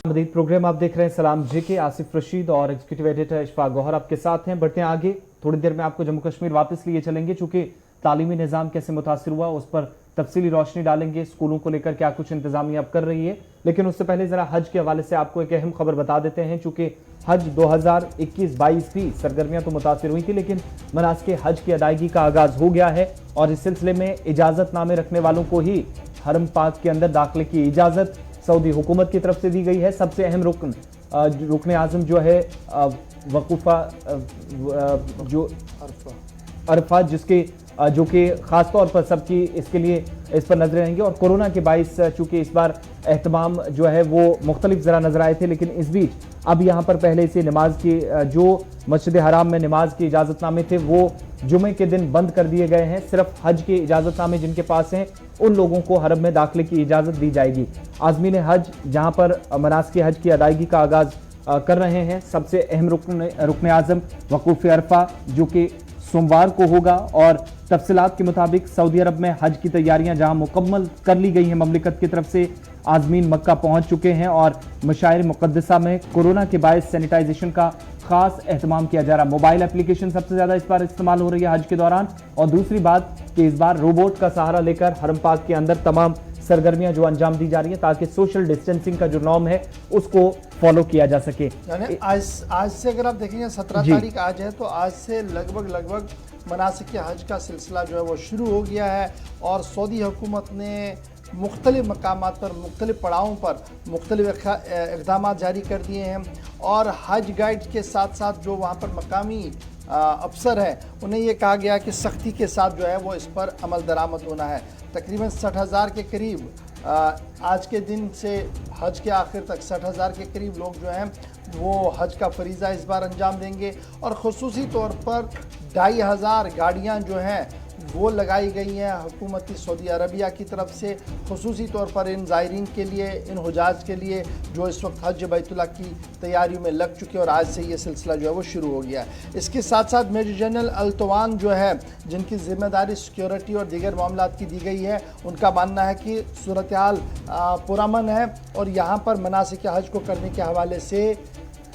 मजीद programme आप देख रहे हैं सलाम जेके। आसिफ रशीद और एग्जीक्यूटिव एडिटर इशफाक गौहर आपके साथ हैं। बढ़ते हैं आगे, थोड़ी देर में आपको जम्मू कश्मीर वापस लिए चलेंगे। चूंकि तालीमी निज़ाम कैसे मुतासिर हुआ उस पर तफसीली रोशनी डालेंगे। स्कूलों को लेकर क्या कुछ इंतजामिया अब कर रही है, लेकिन उससे पहले जरा हज के हवाले से आपको एक अहम खबर बता देते हैं। चूंकि हज 2021-22 भी सरगर्मियां तो मुतासिर हुई थी, लेकिन मनासिक हज की अदायगी का आगाज हो गया है और इस सिलसिले में इजाजतनामे रखने वालों को ही हरम पाक के अंदर दाखिले की इजाजत सऊदी हुकूमत की तरफ से दी गई है। सबसे अहम रुकन आजम जो है वकूफा जो अरफा, जिसके जो कि खास तौर पर सबकी इसके लिए इस पर नजर रहेंगे। और कोरोना के बाइस चूंकि इस बार एहतमाम जो है वो मुख्तलिफ जरा नजर आए थे, लेकिन इस बीच अब यहाँ पर पहले से नमाज की जो मस्जिद हराम में नमाज के इजाजतनामे थे वो जुमे के दिन बंद कर दिए गए हैं। सिर्फ हज के इजाजतनामे जिनके पास हैं उन लोगों को हरम में दाखिले की इजाजत दी जाएगी। आज़मीन हज जहाँ पर मनासिक हज की अदायगी का आगाज कर रहे हैं, सबसे अहम रुकन आज़म वकूफ अरफा जो कि सोमवार को होगा। और तफसीलात के मुताबिक सऊदी अरब में हज की तैयारियां जहां मुकम्मल कर ली गई हैं ममलिकत की तरफ से, आज़मीन मक्का पहुंच चुके हैं और मशाइर मुक़द्दसा में कोरोना के बायस सैनिटाइजेशन का खास एहतमाम किया जा रहा है। मोबाइल एप्लीकेशन सबसे ज़्यादा इस बार इस्तेमाल हो रही है हज के दौरान। और दूसरी बात कि इस बार रोबोट का सहारा लेकर हरम पाक के अंदर तमाम सरगर्मियां जो अंजाम दी जा रही है ताकि सोशल डिस्टेंसिंग का जो नॉर्म है उसको फॉलो किया जा सके। यानी आज से अगर आप देखेंगे 17 तारीख आज है, तो आज से लगभग मनासिक हज का सिलसिला जो है वो शुरू हो गया है। और सऊदी हुकूमत ने मुख्तलिफ मकामात पर, मुख्तलिफ पड़ावों पर मुख्तलिफ इक़दाम जारी कर दिए हैं। और हज गाइड के साथ साथ जो वहाँ पर मकामी अफसर हैं उन्हें ये कहा गया कि सख्ती के साथ जो है वो इस पर अमल दरामद होना है। तकरीबन 60,000 के करीब आज के दिन से हज के आखिर तक 60,000 के करीब लोग जो हैं वो हज का फरीज़ा इस बार अंजाम देंगे। और ख़ुसूसी तौर पर 2,500 गाड़ियाँ जो हैं वो लगाई गई हैं हुकूमती सऊदी अरबिया की तरफ से, ख़ुसूसी तौर पर इन ज़ायरीन के लिए, इन हुजाज के लिए जो इस वक्त हज बैतुल्लाह की तैयारियों में लग चुके हैं। और आज से ये सिलसिला जो है वो शुरू हो गया है। इसके साथ साथ मेजर जनरल अल्तवान जो है, जिनकी ज़िम्मेदारी सिक्योरिटी और दीगर मामलात की दी गई है, उनका मानना है कि सूरत हाल पुरअमन है और यहाँ पर मनासिक हज को करने के हवाले से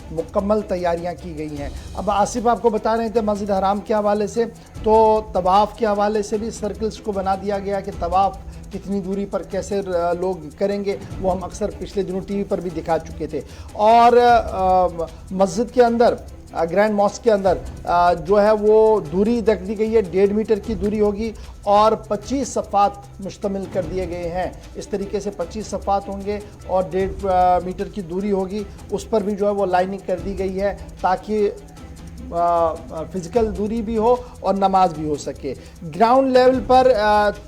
मुकम्मल तैयारियां की गई हैं। अब आसिफ आपको बता रहे थे मस्जिद हराम के हवाले से, तो तवाफ़ के हवाले से भी सर्कल्स को बना दिया गया कि तवाफ़ कितनी दूरी पर कैसे लोग करेंगे, वो हम अक्सर पिछले दिनों टीवी पर भी दिखा चुके थे। और मस्जिद के अंदर, ग्रैंड मॉस्क के अंदर जो है वो दूरी रख दी गई है, 1.5 मीटर की दूरी होगी और 25 सफ़ात मुश्तमिल कर दिए गए हैं। इस तरीके से 25 सफ़ात होंगे और 1.5 मीटर की दूरी होगी। उस पर भी जो है वो लाइनिंग कर दी गई है ताकि फ़िज़िकल दूरी भी हो और नमाज भी हो सके। ग्राउंड लेवल पर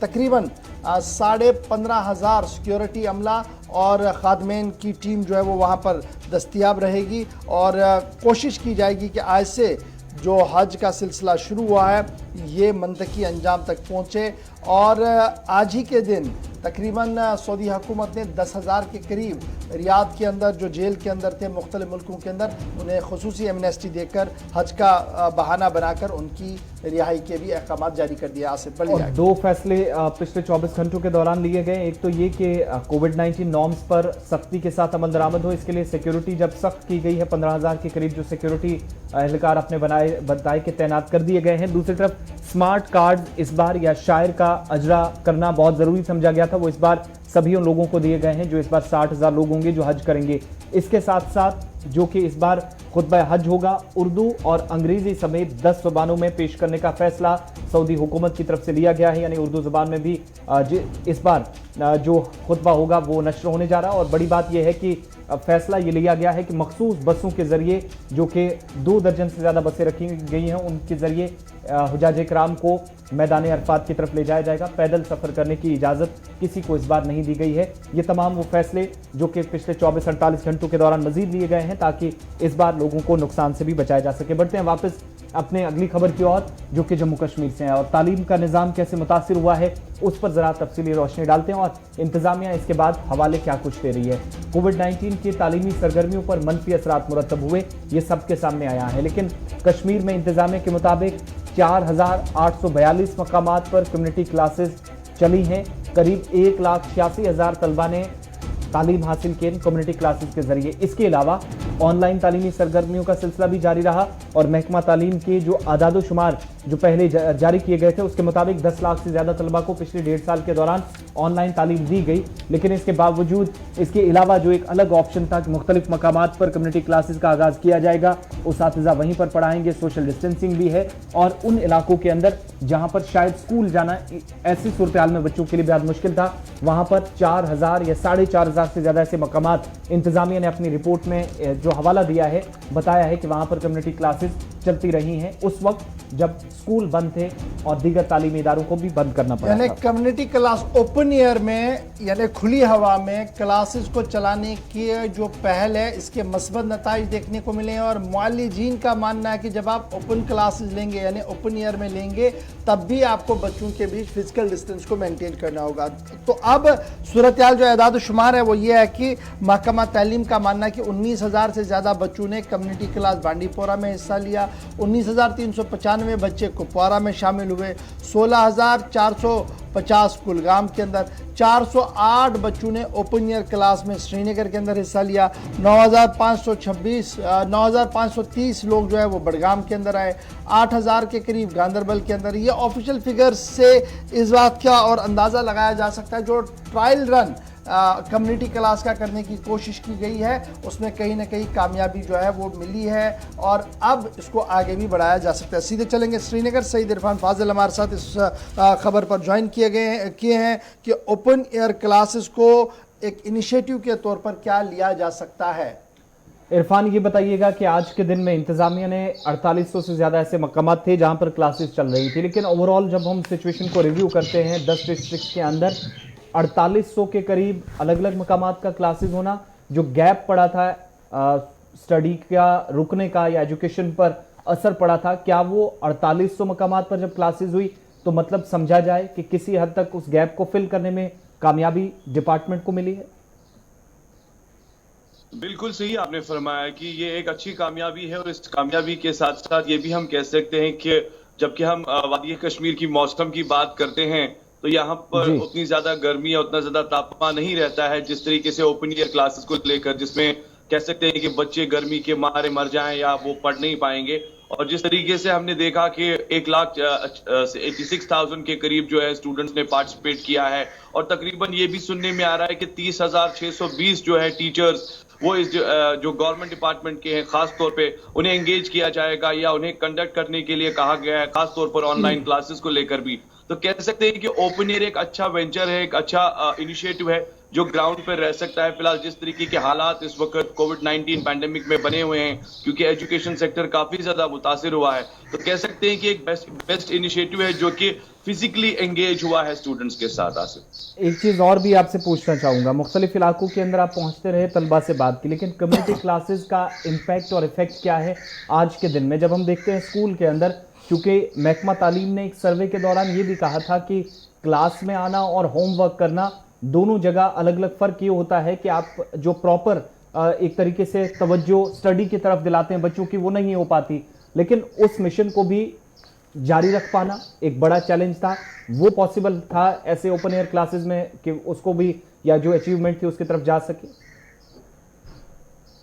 तकरीबन 15,500 सिक्योरिटी अमला और खादमेन की टीम जो है वो वहाँ पर दस्तयाब रहेगी। और कोशिश की जाएगी कि आज से जो हज का सिलसिला शुरू हुआ है ये मंतकी अंजाम तक पहुँचे। और आज ही के दिन तकरीबन सऊदी हुकूमत ने 10,000 के करीब रियाद के अंदर जो जेल के अंदर थे मुख्तलिफ मुल्कों के अंदर, उन्हें खुसूसी एमनेस्टी देकर हज का बहाना बनाकर उनकी रिहाई के भी अहकाम जारी कर दिया। आसिफ, और 2 फैसले पिछले 24 घंटों के दौरान लिए गए। एक तो ये कि कोविड-19 नॉर्म्स पर सख्ती के साथ अमल दरामद हो, इसके लिए सिक्योरिटी जब सख्त की गई है, 15,000 के करीब जो सिक्योरिटी एहलकार अपने बताए के तैनात कर दिए गए हैं। दूसरी तरफ स्मार्ट कार्ड इस बार या शायर का अजरा करना बहुत ज़रूरी समझा गया था, वो इस बार सभी उन लोगों को दिए गए हैं जो इस बार 60,000 लोग होंगे जो हज करेंगे। इसके साथ साथ जो कि इस बार खुतबा हज होगा उर्दू और अंग्रेजी समेत 10 ज़बानों में पेश करने का फैसला सऊदी हुकूमत की तरफ से लिया गया है। यानी उर्दू ज़बान में भी इस बार जो खुतबा होगा वो नश्र होने जा रहा है। और बड़ी बात यह है कि फैसला ये लिया गया है कि मखसूस बसों के ज़रिए, जो कि 2 दर्जन से ज़्यादा बसें रखी गई हैं, उनके ज़रिए हुजाज कराम को मैदान अरफात की तरफ ले जाया जाएगा। पैदल सफ़र करने की इजाज़त किसी को इस बार नहीं दी गई है। ये तमाम वो फैसले जो कि पिछले 24-48 घंटों के दौरान मजीद लिए गए हैं ताकि इस बार लोगों को नुकसान से भी बचाया जा सके। बढ़ते हैं वापस अपने अगली खबर की ओर जो कि जम्मू कश्मीर से है और तालीम का निज़ाम कैसे मुतासिर हुआ है उस पर ज़रा तफसीली रोशनी डालते हैं और इंतज़ामिया इसके बाद हवाले क्या कुछ दे रही है। कोविड-19 की तालीमी सरगर्मियों पर मनफी असरात मुरतब हुए, ये सबके सामने आया है, लेकिन कश्मीर में इंतज़ामिया के मुताबिक 4,842 मकामात पर कम्युनिटी क्लासेस चली हैं। करीब 1,86,000 तलबा ने तालीम हासिल की कम्युनिटी क्लासेस के जरिए। इसके अलावा ऑनलाइन तालीमी सरगर्मियों का सिलसिला भी जारी रहा और महकमा तालीम के जो आदादोशुमार जो पहले जारी किए गए थे उसके मुताबिक 10 लाख से ज्यादा तलबा को पिछले 1.5 साल के दौरान ऑनलाइन तालीम दी गई। लेकिन इसके बावजूद इसके अलावा जो एक अलग ऑप्शन था कि मुख्तलिफ मकामात पर कम्युनिटी क्लासेस का आगाज किया जाएगा, उस्तातिज़ा वहीं पर पढ़ाएंगे, सोशल डिस्टेंसिंग भी है और उन इलाकों के अंदर जहां पर शायद स्कूल जाना ऐसी सूरत हाल में बच्चों के लिए बेहद मुश्किल था, वहां पर 4000 या 4500 से ज्यादा ऐसे मकामात इंतजामिया ने अपनी रिपोर्ट में जो हवाला दिया है बताया है कि वहां पर कम्युनिटी क्लासेस चलती रही हैं उस वक्त जब स्कूल बंद थे और दीगर तालीमी इदारों को भी बंद करना पड़ा यानी था। कम्युनिटी क्लास ओपन एयर में यानी खुली हवा में क्लासेस को चलाने की जो पहल है इसके मस्बत नताइज देखने को मिले हैं और मुअल्लिजीन का मानना है कि जब आप ओपन क्लासेस लेंगे यानी ओपन एयर में लेंगे तब भी आपको बच्चों के बीच फिजिकल डिस्टेंस को मेंटेन करना होगा। तो अब सूरत हाल जो एदाद शुमार है वो ये है कि महकमा तालीम का मानना है कि 19,000 से ज़्यादा बच्चों ने कम्युनिटी क्लास बांडीपोरा में हिस्सा लिया, 19,395 बच्चे कुपवारा में शामिल हुए, 16,450 कुलगाम के अंदर, 408 बच्चों ने ओपन ईयर क्लास में श्रीनगर के अंदर हिस्सा लिया, 9,530 लोग जो है वो बडगाम के अंदर आए, 8,000 के करीब गांदरबल के अंदर। ये ऑफिशियल फिगर्स से इस बात का और अंदाज़ा लगाया जा सकता है जो ट्रायल रन कम्युनिटी क्लास का करने की कोशिश की गई है उसमें कहीं ना कहीं कामयाबी जो है वो मिली है और अब इसको आगे भी बढ़ाया जा सकता है। सीधे चलेंगे श्रीनगर। सईद इरफान फाजिल हमारे साथ इस खबर पर ज्वाइन किए हैं कि ओपन एयर क्लासेस को एक इनिशिएटिव के तौर पर क्या लिया जा सकता है। इरफान, ये बताइएगा कि आज के दिन में इंतजामिया ने 4800 से ज्यादा ऐसे मकामात थे जहां पर क्लासेस चल रही थी, लेकिन ओवरऑल जब हम सिचुएशन को रिव्यू करते हैं 10 डिस्ट्रिक्ट के अंदर 4800 के करीब अलग अलग मकामात का क्लासेस होना, जो गैप पड़ा था स्टडी का रुकने का या एजुकेशन पर असर पड़ा था, क्या वो 4800 मकामात पर जब क्लासेस हुई तो मतलब समझा जाए कि किसी हद तक उस गैप को फिल करने में कामयाबी डिपार्टमेंट को मिली है? बिल्कुल सही आपने फरमाया कि ये एक अच्छी कामयाबी है और इस कामयाबी के साथ साथ ये भी हम कह सकते हैं कि जबकि हम वादी कश्मीर की मौसम की बात करते हैं तो यहाँ पर उतनी ज्यादा गर्मी या उतना ज्यादा तापमान नहीं रहता है जिस तरीके से ओपन ईयर क्लासेस को लेकर, जिसमें कह सकते हैं कि बच्चे गर्मी के मारे मर जाएं या वो पढ़ नहीं पाएंगे। और जिस तरीके से हमने देखा कि 1,86,000 के करीब जो है स्टूडेंट्स ने पार्टिसिपेट किया है और तकरीबन ये भी सुनने में आ रहा है कि 30,620 जो है टीचर्स वो इस जो गवर्नमेंट डिपार्टमेंट के हैं खास तौर पे उन्हें एंगेज किया जाएगा या उन्हें कंडक्ट करने के लिए कहा गया है, खास तौर पर ऑनलाइन क्लासेस को लेकर भी। तो कह सकते हैं कि ओपन एयर एक अच्छा वेंचर है, एक अच्छा इनिशिएटिव है जो ग्राउंड पर रह सकता है। फिलहाल जिस तरीके के हालात इस वक्त कोविड-19 पैंडेमिक में बने हुए हैं, क्योंकि एजुकेशन सेक्टर काफी ज्यादा मुतासिर हुआ है, तो कह सकते हैं कि एक बेस्ट इनिशिएटिव है जो कि फिजिकली एंगेज हुआ है स्टूडेंट्स के साथ। आसिफ, एक चीज और भी आपसे पूछना चाहूंगा, मुख्तलिफ इलाकों के अंदर आप पहुंचते रहे, तलबा से बात की, लेकिन कम्युनिटी क्लासेस का इम्पैक्ट और इफेक्ट क्या है आज के दिन में जब हम देखते हैं स्कूल के अंदर? क्योंकि महकमा तालीम ने एक सर्वे के दौरान ये भी कहा था कि क्लास में आना और होमवर्क करना दोनों जगह अलग अलग फर्क ये होता है कि आप जो प्रॉपर एक तरीके से तवज्जो स्टडी की तरफ दिलाते हैं बच्चों की वो नहीं हो पाती, लेकिन उस मिशन को भी जारी रख पाना एक बड़ा चैलेंज था। वो पॉसिबल था ऐसे ओपन एयर क्लासेस में कि उसको भी या जो अचीवमेंट थी उसकी तरफ जा सके?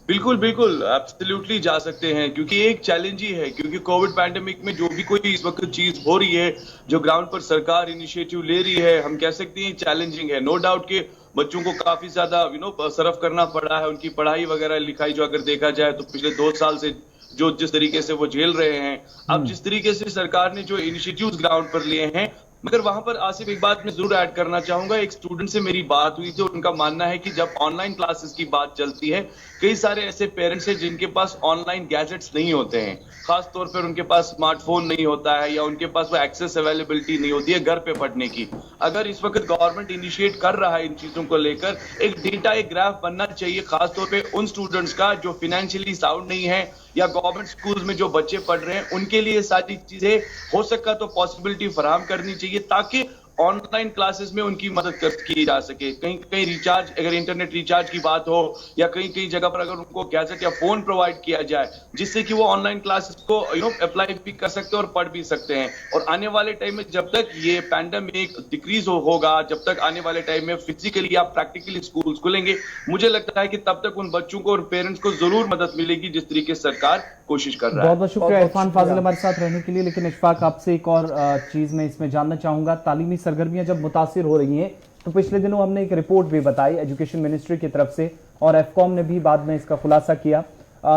बिल्कुल बिल्कुल एब्सोल्युटली जा सकते हैं, क्योंकि एक चैलेंज ही है, क्योंकि कोविड पैंडेमिक में जो भी कोई इस वक्त चीज हो रही है, जो ग्राउंड पर सरकार इनिशिएटिव ले रही है, हम कह सकते हैं चैलेंजिंग है। नो डाउट कि बच्चों को काफी ज्यादा सरफ करना पड़ा है, उनकी पढ़ाई वगैरह लिखाई जो अगर देखा जाए तो पिछले 2 साल से जो जिस तरीके से वो झेल रहे हैं, अब जिस तरीके से सरकार ने जो इनिशिएटिव्स ग्राउंड पर लिए हैं, मगर वहां पर आसिफ एक बात मैं जरूर ऐड करना चाहूंगा। एक स्टूडेंट से मेरी बात हुई थी, उनका मानना है कि जब ऑनलाइन क्लासेस की बात चलती है, कई सारे ऐसे पेरेंट्स हैं जिनके पास ऑनलाइन गैजेट्स नहीं होते हैं, खास तौर पर उनके पास स्मार्टफोन नहीं होता है या उनके पास वो एक्सेस अवेलेबिलिटी नहीं होती है घर पे पढ़ने की। अगर इस वक्त गवर्नमेंट इनिशिएट कर रहा है इन चीजों को लेकर, एक डेटा एक ग्राफ बनना चाहिए खास तौर पे उन स्टूडेंट्स का जो फाइनेंशियली साउंड नहीं है या गवर्नमेंट स्कूल्स में जो बच्चे पढ़ रहे हैं उनके लिए सारी चीजें हो सका तो पॉसिबिलिटी फराहम करनी चाहिए, ताकि ऑनलाइन क्लासेस में उनकी मदद की जा सके। कहीं कहीं रिचार्ज, अगर इंटरनेट रिचार्ज की बात हो, या कहीं कहीं जगह पर अगर उनको गैजेट या फोन प्रोवाइड किया जाए, जिससे कि वो ऑनलाइन क्लासेस को अप्लाई भी कर सकते हैं और पढ़ भी सकते हैं। और आने वाले टाइम में जब तक ये पैंडेमिक डिक्रीज होगा, जब तक आने वाले टाइम में फिजिकली या प्रैक्टिकली स्कूल खुलेंगे, मुझे लगता है कि तब तक उन बच्चों को और पेरेंट्स को जरूर मदद मिलेगी, जिस तरीके से सरकार कोशिश कर रहा है। बहुत बहुत शुक्रिया इरफान फाजिल हमारे साथ रहने के लिए। लेकिन इशफाक, आपसे एक और चीज मैं इसमें जानना चाहूंगा, तालीमी सरगर्मियां जब मुतासिर हो रही हैं तो पिछले दिनों हमने एक रिपोर्ट भी बताई एजुकेशन मिनिस्ट्री की तरफ से, और एफकॉम ने भी बाद में इसका खुलासा किया।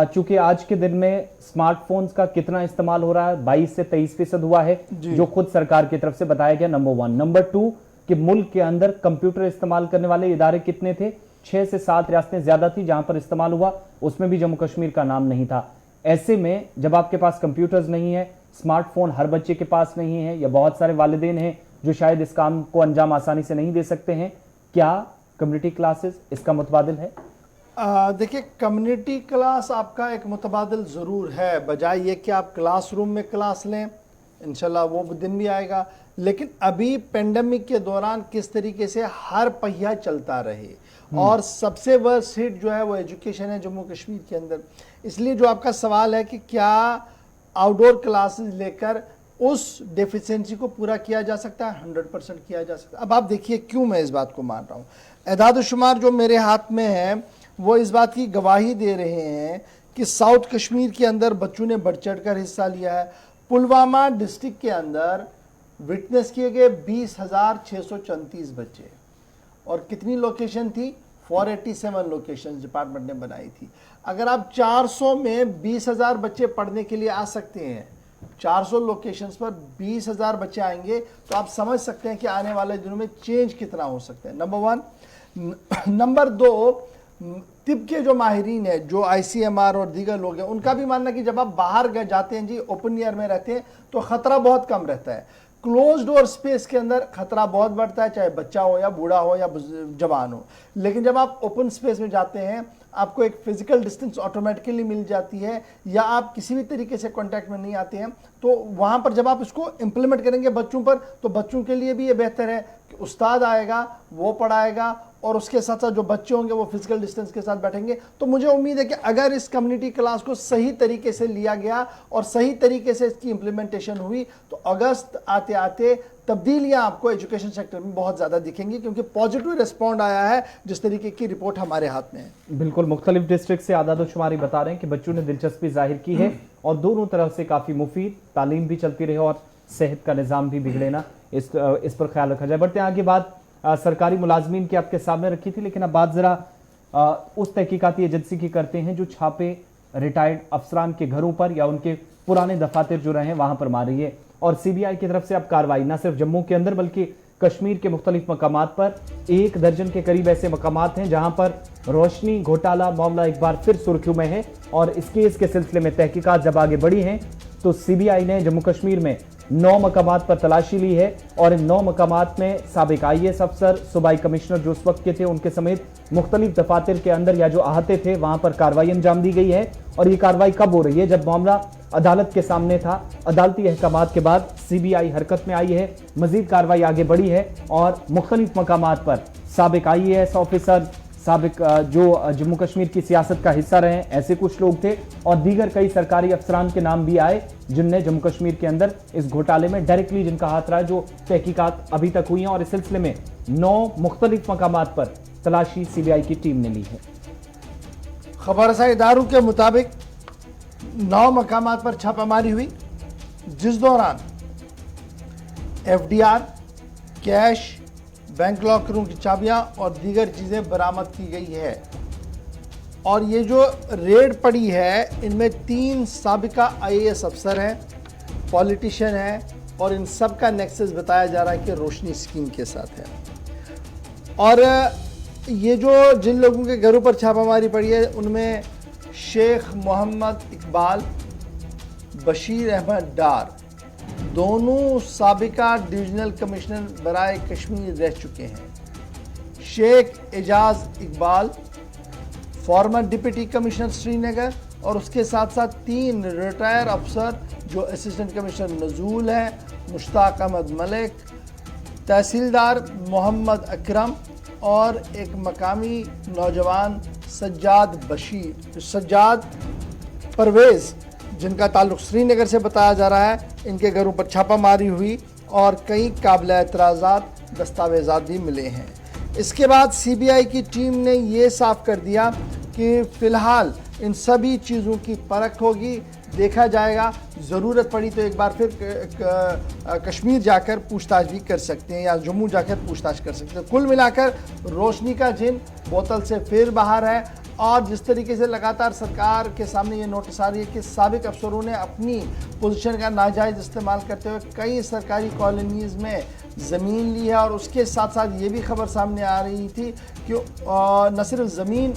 चूंकि आज के दिन में स्मार्टफोन्स का कितना इस्तेमाल हो रहा है, 22 से 23% हुआ है, जो खुद सरकार की तरफ से बताया गया, नंबर 1। नंबर 2 कि मुल्क के अंदर कंप्यूटर इस्तेमाल करने वाले इदारे कितने थे, 6 से 7 रियासतें ज्यादा थी जहां पर इस्तेमाल हुआ, उसमें भी जम्मू कश्मीर का नाम नहीं था। ऐसे में जब आपके पास कंप्यूटर्स नहीं है, स्मार्टफोन हर बच्चे के पास नहीं है, या बहुत सारे वालिदैन हैं जो शायद इस काम को अंजाम आसानी से नहीं दे सकते हैं, क्या कम्युनिटी क्लासेस इसका मुतबादिल है? देखिए, कम्युनिटी क्लास आपका एक मुतबादिल ज़रूर है, बजाय ये कि आप क्लासरूम में क्लास लें। इंशाल्लाह वो दिन भी आएगा, लेकिन अभी पेंडेमिक के दौरान किस तरीके से हर पहिया चलता रहे, और सबसे वर्स्ट हिट जो है वो एजुकेशन है जम्मू कश्मीर के अंदर। इसलिए जो आपका सवाल है कि क्या आउटडोर क्लासेस लेकर उस डेफिशिएंसी को पूरा किया जा सकता है, 100% किया जा सकता है। अब आप देखिए क्यों मैं इस बात को मान रहा हूँ। एदाद-ओ-शुमार जो मेरे हाथ में है वो इस बात की गवाही दे रहे हैं कि साउथ कश्मीर के अंदर बच्चों ने बढ़ चढ़ कर हिस्सा लिया है। पुलवामा डिस्ट्रिक्ट के अंदर विटनेस किए गए 20,634 बच्चे, और कितनी लोकेशन थी, 487 लोकेशन डिपार्टमेंट ने बनाई थी। अगर आप 400 में 20,000 बच्चे पढ़ने के लिए आ सकते हैं, 400 लोकेशंस पर 20,000 बच्चे आएंगे, तो आप समझ सकते हैं कि आने वाले दिनों में चेंज कितना हो सकता है, नंबर 1। नंबर 2, तिब के जो माहिरीन है, जो ICMR और दीगर लोग हैं, उनका भी मानना कि जब आप बाहर जाते हैं जी, ओपन एयर में रहते हैं, तो ख़तरा बहुत कम रहता है। क्लोज डोर स्पेस के अंदर खतरा बहुत बढ़ता है, चाहे बच्चा हो या बूढ़ा हो या जवान हो। लेकिन जब आप ओपन स्पेस में जाते हैं, आपको एक फिजिकल डिस्टेंस ऑटोमेटिकली मिल जाती है, या आप किसी भी तरीके से कांटेक्ट में नहीं आते हैं, तो वहाँ पर जब आप इसको इम्प्लीमेंट करेंगे बच्चों पर, तो बच्चों के लिए भी ये बेहतर है कि उस्ताद आएगा, वो पढ़ाएगा, और उसके साथ साथ जो बच्चे होंगे वो फिजिकल डिस्टेंस के साथ बैठेंगे। तो मुझे उम्मीद है कि अगर इस कम्युनिटी क्लास को सही तरीके से लिया गया और सही तरीके से इसकी इम्प्लीमेंटेशन हुई, तो अगस्त आते आते तब्दीलियां आपको एजुकेशन सेक्टर में बहुत ज़्यादा दिखेंगी, क्योंकि पॉजिटिव रिस्पॉन्ड आया है, जिस तरीके की रिपोर्ट हमारे हाथ में है। बिल्कुल, मुख्तलिफ डिस्ट्रिक्ट से आदाद-ओ-शुमारी बता रहे हैं कि बच्चों ने दिलचस्पी जाहिर की है, और दोनों तरफ से काफ़ी मुफीद तालीम भी चलती रहे और सेहत का निज़ाम भी बिगड़े ना, इस पर ख्याल रखा जाए। बढ़ते हैं आगे। बात सरकारी मुलाजमीन की आपके सामने रखी थी, लेकिन अब बात ज़रा उस तहकीकाती एजेंसी की करते हैं जो छापे रिटायर्ड अफसरान के घरों पर या उनके पुराने दफातर जो रहे हैं वहां पर मार रही है। और CBI की तरफ से अब कार्रवाई न सिर्फ जम्मू के अंदर बल्कि कश्मीर के मुख्तलिफ मकामात पर, 1 दर्जन के करीब ऐसे मकामात हैं जहां पर रोशनी घोटाला मामला एक बार फिर सुर्खियों में है। और इस केस के सिलसिले में तहकीकात जब आगे बढ़ी हैं तो CBI ने जम्मू कश्मीर में 9 मकामात पर तलाशी ली है, और इन 9 मकामात में साबिक IAS अफसर, सूबाई कमिश्नर जो उस वक्त के थे, उनके समेत मुख्तलिफ दफातर के अंदर या जो अहाते थे वहां पर कार्रवाई अंजाम दी गई है। और ये कार्रवाई कब हो रही है? जब मामला अदालत के सामने था। अदालती अहकामात के बाद CBI हरकत में आई है, मजीद कार्रवाई आगे बढ़ी है, और मुख्तलिफ मकामात पर साबिक IAS ऑफिसर, साबिक जो जम्मू कश्मीर की सियासत का हिस्सा रहे ऐसे कुछ लोग थे, और दीगर कई सरकारी अफसरान के नाम भी आए जिनने जम्मू कश्मीर के अंदर इस घोटाले में डायरेक्टली जिनका हाथ रहा, जो तहकीकात अभी तक हुई हैं। और इस सिलसिले में 9 मुख्तलिफ मकामात पर तलाशी CBI की टीम ने ली है। खबरसां इदारों के मुताबिक 9 मकामात पर छापामारी हुई, जिस दौरान FDR, कैश, बैंक लॉकरों की चाबियां और दीगर चीज़ें बरामद की गई है। और ये जो रेड पड़ी है, इनमें 3 साबिका IAS अफसर हैं, पॉलिटिशियन हैं, और इन सब का नेक्सस बताया जा रहा है कि रोशनी स्कीम के साथ है। और ये जो जिन लोगों के घरों पर छापामारी पड़ी है, उनमें शेख मोहम्मद इकबाल, बशीर अहमद डार, दोनों साबिका डिविजनल कमिश्नर बराए कश्मीर रह चुके हैं। Sheikh Ejaz Iqbal former deputy commissioner Srinagar, और उसके साथ साथ 3 रिटायर अफसर जो असिस्टेंट कमिश्नर नजूल हैं, मुश्ताक अहमद मलिक, तहसीलदार मोहम्मद अकरम और एक मकामी नौजवान सज्जाद परवेज़, जिनका ताल्लुक़ श्रीनगर से बताया जा रहा है, इनके घरों पर छापामारी हुई और कई काबिल एतराज़ात दस्तावेज़ात भी मिले हैं। इसके बाद सीबीआई की टीम ने ये साफ कर दिया कि फ़िलहाल इन सभी चीज़ों की परख होगी, देखा जाएगा, ज़रूरत पड़ी तो एक बार फिर कश्मीर जाकर पूछताछ भी कर सकते हैं या जम्मू जाकर पूछताछ कर सकते हैं। कुल मिलाकर रोशनी का जिन बोतल से फिर बाहर है और जिस तरीके से लगातार सरकार के सामने ये नोटिस आ रही है कि साबिक अफसरों ने अपनी पोजीशन का नाजायज़ इस्तेमाल करते हुए कई सरकारी कॉलोनीज़ में ज़मीन ली है और उसके साथ साथ ये भी खबर सामने आ रही थी कि न सिर्फ ज़मीन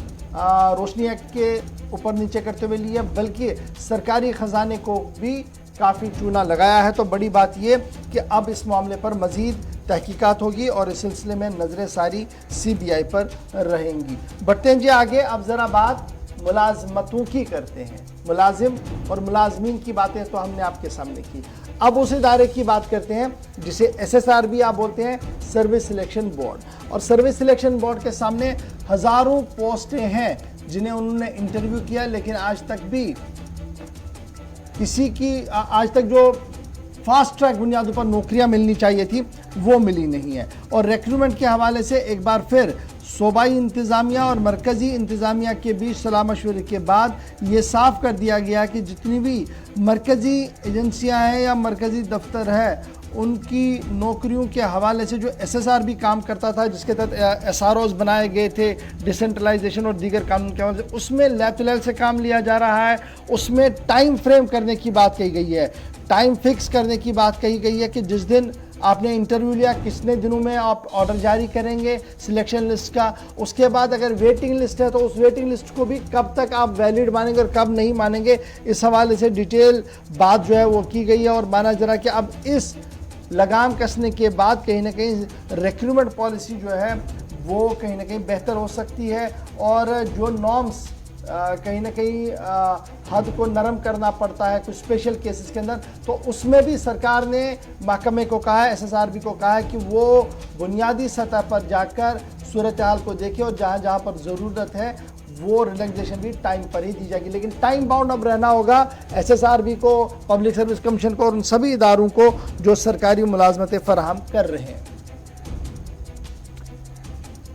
रोशनी एक्ट के ऊपर नीचे करते हुए ली है बल्कि सरकारी ख़जाने को भी काफ़ी चूना लगाया है। तो बड़ी बात ये कि अब इस मामले पर मज़ीद तहकीकात होगी और इस सिलसिले में नज़रें सारी सीबीआई पर रहेंगी। बढ़ते हैं जी आगे। अब ज़रा बात मुलाजमतों की करते हैं। मुलाजिम और मुलाजमीन की बातें तो हमने आपके सामने की, अब उस इदारे की बात करते हैं जिसे SSRB आप बोलते हैं, सर्विस सिलेक्शन बोर्ड। और सर्विस सिलेक्शन बोर्ड के सामने हज़ारों पोस्टें हैं जिन्हें उन्होंने इंटरव्यू किया, लेकिन आज तक भी किसी की आज तक जो फास्ट ट्रैक बुनियादों पर नौकरियां मिलनी चाहिए थी वो मिली नहीं है। और रिक्रूटमेंट के हवाले से एक बार फिर सूबाई इंतज़ामिया और मरकज़ी इंतज़ामिया के बीच सलाह मशवरे के बाद ये साफ कर दिया गया कि जितनी भी मरकज़ी एजेंसियां हैं या मरकज़ी दफ्तर है उनकी नौकरियों के हवाले से जो SSRB काम करता था, जिसके तहत SROs बनाए गए थे, डिसेंट्रलाइजेशन और दीगर कानून के हवाले से, उसमें लैब से काम लिया जा रहा है। उसमें टाइम फ्रेम करने की बात कही गई है, टाइम फिक्स करने की बात कही गई है कि जिस दिन आपने इंटरव्यू लिया कितने दिनों में आप ऑर्डर जारी करेंगे सिलेक्शन लिस्ट का। उसके बाद अगर वेटिंग लिस्ट है तो उस वेटिंग लिस्ट को भी कब तक आप वैलिड मानेंगे और कब नहीं मानेंगे, इस हवाले से डिटेल बात जो है वो की गई है। और माना जा रहा है कि अब इस लगाम कसने के बाद कहीं ना कहीं रिक्रूटमेंट पॉलिसी जो है वो कहीं ना कहीं बेहतर हो सकती है और जो नॉर्म्स कहीं ना कहीं हद को नरम करना पड़ता है कुछ स्पेशल केसेस के अंदर, तो उसमें भी सरकार ने महकमे को कहा है, SSRB को कहा है कि वो बुनियादी सतह पर जाकर सूरत हाल को देखे और जहाँ जहाँ पर ज़रूरत है वो रिलैक्सेशन भी टाइम पर ही दी जाएगी। लेकिन टाइम बाउंड अब रहना होगा SSRB को, पब्लिक सर्विस कमीशन को और उन सभी इदारों को जो सरकारी मुलाजमतें फराहम कर रहे हैं।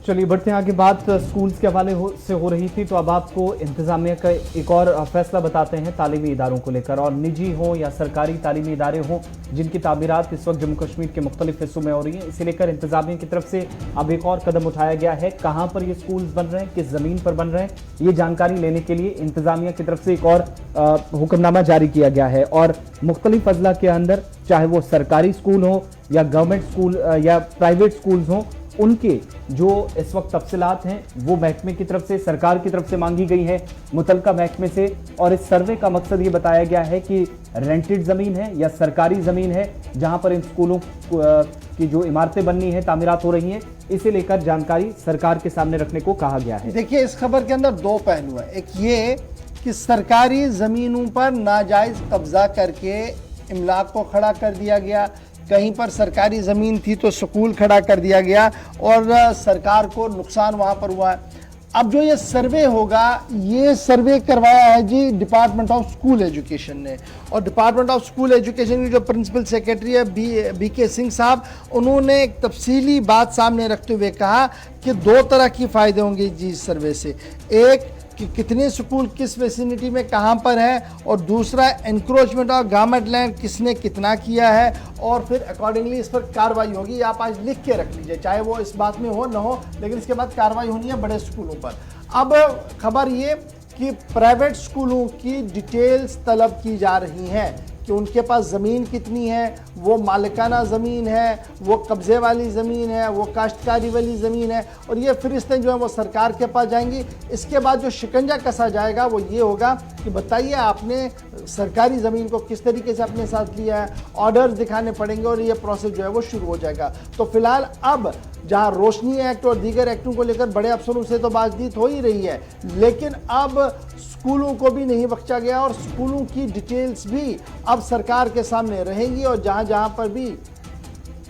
चलिए बढ़ते हैं आगे। बात स्कूल्स के हवाले से हो रही थी, तो अब आपको इंतजामिया का एक और फैसला बताते हैं तालीमी इदारों को लेकर। और निजी हो या सरकारी तालीमी इदारे हों जिनकी तामीरात इस वक्त जम्मू कश्मीर के मुख्तलिफ हिस्सों में हो रही हैं, इसे लेकर इंतजामिया की तरफ से अब एक और कदम उठाया गया है। कहाँ पर ये स्कूल्स बन रहे हैं, किस ज़मीन पर बन रहे हैं, ये जानकारी लेने के लिए इंतजामिया की तरफ से एक और हुक्मनामा जारी किया गया है। और मुख्तलिफ अजला के अंदर, चाहे वो सरकारी स्कूल हो या गवर्नमेंट स्कूल या प्राइवेट स्कूल्स हों, उनके जो इस वक्त तफसीलात हैं वो महकमे की तरफ से, सरकार की तरफ से मांगी गई है, मुतलका महकमे से। और इस सर्वे का मकसद ये बताया गया है कि रेंटेड ज़मीन है या सरकारी ज़मीन है जहां पर इन स्कूलों की जो इमारतें बननी है, तामीरात हो रही हैं, इसे लेकर जानकारी सरकार के सामने रखने को कहा गया है। देखिए, इस खबर के अंदर दो पहलू है। एक ये कि सरकारी ज़मीनों पर नाजायज़ कब्जा करके इमलाक को खड़ा कर दिया गया, कहीं पर सरकारी ज़मीन थी तो स्कूल खड़ा कर दिया गया और सरकार को नुकसान वहाँ पर हुआ है। अब जो ये सर्वे होगा, ये सर्वे करवाया है जी डिपार्टमेंट ऑफ स्कूल एजुकेशन ने। और डिपार्टमेंट ऑफ स्कूल एजुकेशन की जो प्रिंसिपल सेक्रेटरी है BK सिंह साहब, उन्होंने एक तफसीली बात सामने रखते हुए कहा कि दो तरह की फ़ायदे होंगे जी इस सर्वे से। एक कि कितने स्कूल किस वेसिनिटी में कहाँ पर है, और दूसरा एनक्रोचमेंट ऑफ गवर्नमेंट लैंड किसने कितना किया है, और फिर अकॉर्डिंगली इस पर कार्रवाई होगी। आप आज लिख के रख लीजिए, चाहे वो इस बात में हो न हो, लेकिन इसके बाद कार्रवाई होनी है बड़े स्कूलों पर। अब खबर ये कि प्राइवेट स्कूलों की डिटेल्स तलब की जा रही हैं कि उनके पास ज़मीन कितनी है, वो मालिकाना ज़मीन है, वो कब्ज़े वाली ज़मीन है, वो काश्तकारी वाली ज़मीन है, और ये फ़हरिस्तें जो है वो सरकार के पास जाएंगी। इसके बाद जो शिकंजा कसा जाएगा वो ये होगा कि बताइए आपने सरकारी ज़मीन को किस तरीके से अपने साथ लिया है, ऑर्डर्स दिखाने पड़ेंगे और ये प्रोसेस जो है वो शुरू हो जाएगा। तो फिलहाल अब जहाँ रोशनी एक्ट और दीगर एक्टों को लेकर बड़े अफसरों से तो बातचीत हो ही रही है, लेकिन अब स्कूलों को भी नहीं बख्शा गया और स्कूलों की डिटेल्स भी अब सरकार के सामने रहेंगी। और जहाँ जहाँ पर भी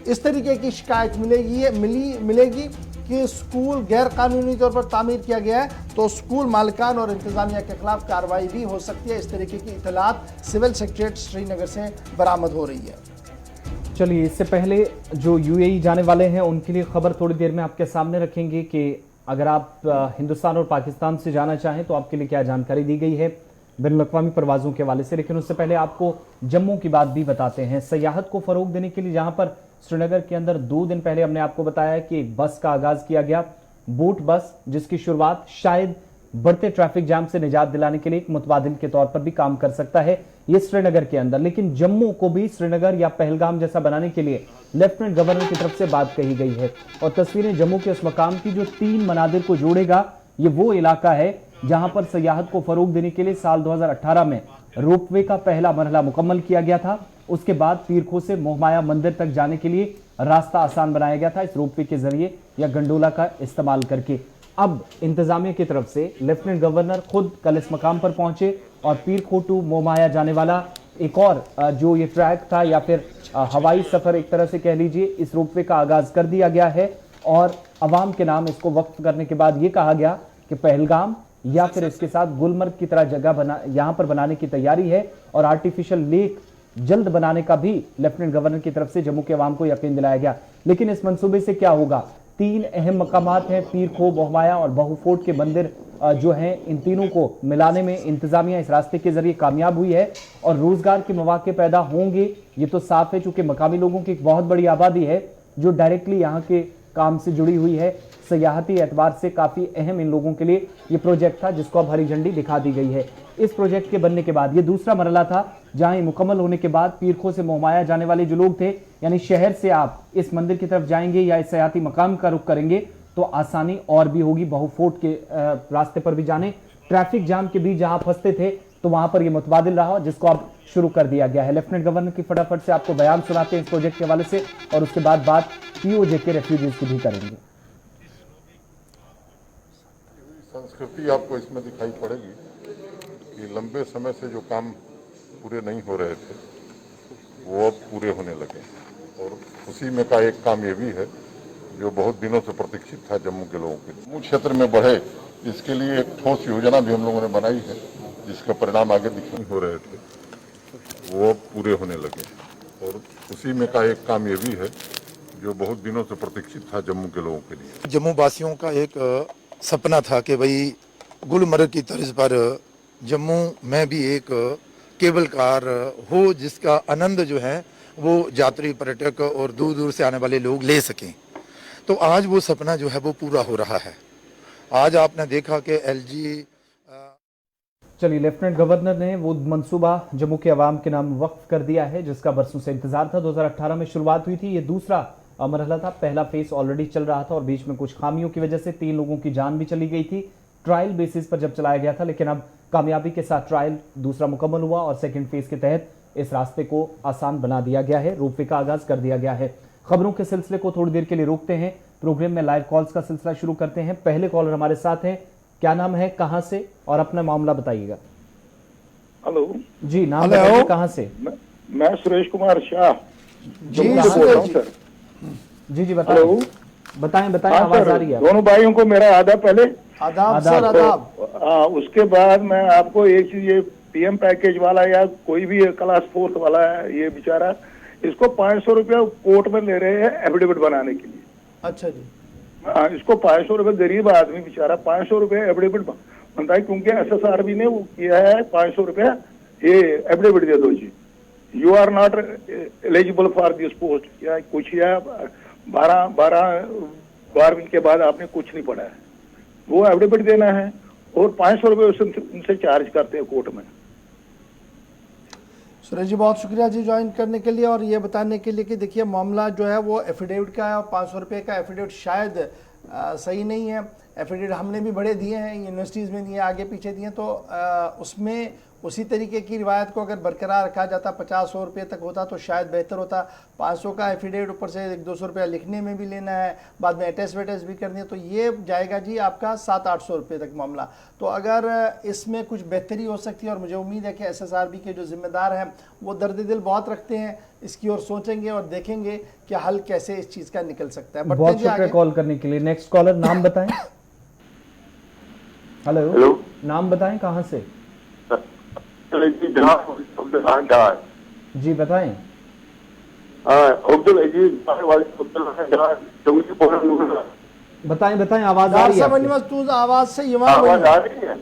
इस तरीके की शिकायत मिलेगी कि स्कूल गैर कानूनी तौर पर तामीर किया गया है तो स्कूल मालिकान और इंतजामिया के खिलाफ कार्रवाई भी हो सकती है। इस तरीके की इतलात सिविल सेक्रेटरीट श्रीनगर से बरामद हो रही है। चलिए, इससे पहले जो यूएई जाने वाले हैं उनके लिए खबर थोड़ी देर में आपके सामने रखेंगे कि अगर आप हिंदुस्तान और पाकिस्तान से जाना चाहें तो आपके लिए क्या जानकारी दी गई है बैनुल-अक़वामी परवाजों के हवाले से। लेकिन उससे पहले आपको जम्मू की बात भी बताते हैं। सयाहत को फरोग देने के लिए जहां पर श्रीनगर के अंदर 2 दिन पहले हमने आपको बताया कि एक बस का आगाज किया गया, बोट बस, जिसकी शुरुआत शायद बढ़ते ट्रैफिक जाम से निजात दिलाने के लिए एक मुतबादिल के तौर पर भी काम कर सकता है ये श्रीनगर के अंदर। लेकिन जम्मू को भी श्रीनगर या पहलगाम जैसा बनाने के लिए लेफ्टिनेंट गवर्नर की तरफ से बात कही गई है। और तस्वीरें जम्मू के उस मकाम की जो 3 मनादिर को जोड़ेगा, ये वो इलाका है जहां पर सयाहत को फरोग देने के लिए साल 2018 में रोपवे का पहला मरहला मुकम्मल किया गया था। उसके बाद पीरखो से मोहमाया मंदिर तक जाने के लिए रास्ता आसान बनाया गया था इस रोपवे के जरिए या गंडोला का इस्तेमाल करके। अब इंतजामिया की तरफ से लेफ्टिनेंट गवर्नर खुद कल इस मकाम पर पहुंचे और पीरखो टू मोहमाया जाने वाला एक और जो ये ट्रैक था या फिर हवाई सफर एक तरह से कह लीजिए, इस रोपवे का आगाज कर दिया गया है। और अवाम के नाम इसको वक्फ करने के बाद ये कहा गया कि पहलगाम या फिर इसके साथ गुलमर्ग की तरह जगह यहां पर बनाने की तैयारी है और आर्टिफिशियल लेक जल्द बनाने का भी लेफ्टिनेंट गवर्नर की तरफ से जम्मू के अवाम को यकीन दिलाया गया। लेकिन इस मंसूबे से क्या होगा? 3 अहम मकामात हैं, पीरखो, मोहमाया और बहु फोर्ट के मंदिर जो हैं, इन तीनों को मिलाने में इंतजामिया इस रास्ते के जरिए कामयाब हुई है और रोजगार के मौके पैदा होंगे, ये तो साफ है। चूंकि मकामी लोगों की एक बहुत बड़ी आबादी है जो डायरेक्टली यहाँ के काम से जुड़ी हुई है, सयाहती एतबार से काफी अहम इन लोगों के लिए ये प्रोजेक्ट था जिसको अब हरी झंडी दिखा दी गई है। इस प्रोजेक्ट के बनने के बाद ये दूसरा मरहला था जहां ये मुकम्मल होने के बाद पीरखो से मोहमाया जाने वाले जो लोग थे, यानी शहर से आप इस मंदिर की तरफ जाएंगे या इस सयाहती मकाम का रुख करेंगे तो आसानी और भी होगी। बहु फोर्ट के रास्ते पर भी जाने, ट्रैफिक जाम के बीच जहां फंसते थे तो वहां पर यह मुतबादिल रहा जिसको अब शुरू कर दिया गया है। लेफ्टिनेंट गवर्नर की फटाफट से आपको बयान सुनाते हैं इस प्रोजेक्ट के हवाले से और उसके बाद बात पीओजे के रेफ्यूजीज की भी करेंगे। संस्कृति आपको इसमें दिखाई पड़ेगी कि लंबे समय से जो काम पूरे नहीं हो रहे थे वो अब पूरे होने लगे और उसी में का एक काम ये भी है जो बहुत दिनों से प्रतीक्षित था जम्मू के लोगों के लिए। जम्मू क्षेत्र में बढ़े इसके लिए एक ठोस योजना भी हम लोगों ने बनाई है जिसका परिणाम आगे दिखाई हो रहे थे वो अब पूरे होने लगे और उसी में का एक काम ये भी है जो बहुत दिनों से प्रतीक्षित था जम्मू के लोगों के लिए। जम्मू वासियों का एक सपना था कि भाई गुलमर्ग की तर्ज पर जम्मू में भी एक केबल कार हो जिसका आनंद जो है वो यात्री, पर्यटक और दूर दूर से आने वाले लोग ले सकें। तो आज वो सपना जो है वो पूरा हो रहा है। आज आपने देखा कि एलजी चलिए, लेफ्टिनेंट गवर्नर ने वो मंसूबा जम्मू के अवाम के नाम वक्फ कर दिया है जिसका बरसों से इंतजार था। 2018 में शुरुआत हुई थी, ये दूसरा मरहला था। पहला फेज ऑलरेडी चल रहा था और बीच में कुछ खामियों की वजह से 3 लोगों की जान भी चली गई थी। ट्रायल बेसिस पर जब चलाया गया था, लेकिन अब कामयाबी के साथ ट्रायल दूसरा मुकम्मल हुआ और सेकंड फेज के तहत इस रास्ते को आसान बना दिया गया है, रोपवे का आगाज कर दिया गया है। खबरों के सिलसिले को थोड़ी देर के लिए रोकते हैं, प्रोग्राम में लाइव कॉल्स का सिलसिला शुरू करते हैं। पहले कॉलर हमारे साथ हैं, क्या नाम है, कहां से और अपना मामला बताइएगा। हेलो जी, नाम बताइए, कहां से? मैं सुरेश कुमार शाह जी सर। जी बताएं, बताएं आवाज आ रही है। दोनों भाइयों को मेरा आदाब। पहले आदाब सर, आदाब। उसके बाद मैं आपको एक चीज, ये पीएम पैकेज वाला या कोई भी क्लास 4 वाला है, ये बेचारा इसको 500 रुपया कोर्ट में ले रहे हैं एफिडेविट बनाने के लिए। अच्छा जी। इसको 500 रुपये, गरीब आदमी बेचारा 500 रुपये एफिडेविट बनता है क्योंकि SSRB ने वो किया है 500 रुपया ये एफिडेविट दे दो जी, you are not eligible for this post या कुछ, या 12वीं के बाद आपने कुछ नहीं पढ़ा है, वो एफिडेविट देना है और 500 रुपये उनसे चार्ज करते हैं कोर्ट में। सुरेश जी बहुत शुक्रिया जी ज्वाइन करने के लिए और ये बताने के लिए कि देखिए मामला जो है वो एफिडेविट का है और 500 रुपये का एफिडेविट शायद सही नहीं है। एफिडेविट हमने भी बड़े दिए हैं, यूनिवर्सिटीज़ में दिए, आगे पीछे दिए, तो उसमें उसी तरीके की रिवायत को अगर बरकरार रखा जाता, 50-100 रुपये तक होता तो शायद बेहतर होता। 500 का एफिडेविट ऊपर से 100-200 रुपया लिखने में भी लेना है, बाद में अटैच वेटेस भी करनी है, तो ये जाएगा जी आपका 700-800 रुपये तक मामला। तो अगर इसमें कुछ बेहतरी हो सकती है, और मुझे उम्मीद है कि SSRB के जो जिम्मेदार हैं वो दर्द दिल बहुत रखते हैं, इसकी ओर सोचेंगे और देखेंगे कि हल कैसे इस चीज़ का निकल सकता है। बहुत शुक्रिया कॉल करने के लिए। नेक्स्ट कॉलर, नाम बताएं। हेलो, नाम बताएं, कहां से? जी बताएं। बताएं, आवाज आ रही है? तू आवाज से आवाज आ रही है?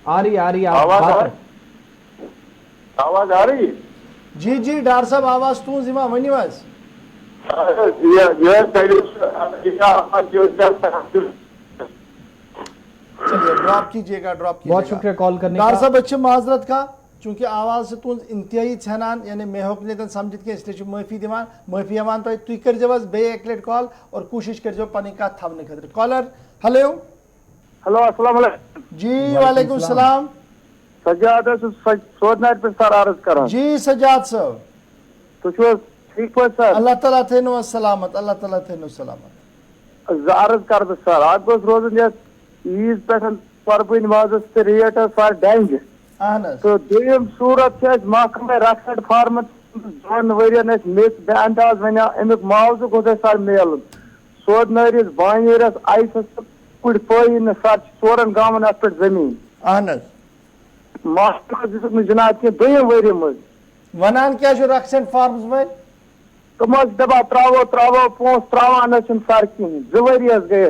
आ रही आवाज आ रही? जी जी डॉक्टर साहब, आवाज तू जिमा वनिवास। चलिए ड्रॉप कीजिएगा। बहुत शुक्रिया कॉल करने का। डॉक्टर साहब अच्छे माजरत का, चूंकि आवाज से तू इंतहाई छनान यानी मेहक ने समझित के इसलिए माफी अमान तो तु कर जब बे एक लेट कॉल और कोशिश कर जो पानी का थमने खतरे। कॉलर हेलो अस्सलाम वालेकुम। जी वालेकुम सलाम। सजाद सोदनार पे सर अर्ज करा। जी सजाद साहब तो ठीक पे सर? अल्लाह ताला थेनो सलामत, अल्लाह ताला थेनो सलामत। अर्ज कर सर आप रोजन ईद पे पर्व नमाज रेट सर डेंग तो दोम सूरत महकमे रक्षण फार्म 2 वर्यन मेस बे अंदाज वन अमुक मुआवजह गो सर मिलन सोदनरिस बानिरस आइस कुड़ पन सर 4 गावन अत पे जमीन मास्टर दिसुक जनाब कह 2 वरी मज वनान क्या रक्षण फार्म्स वल तम दपा त्रो पोस त्रावान सर कहें 2 वरी गए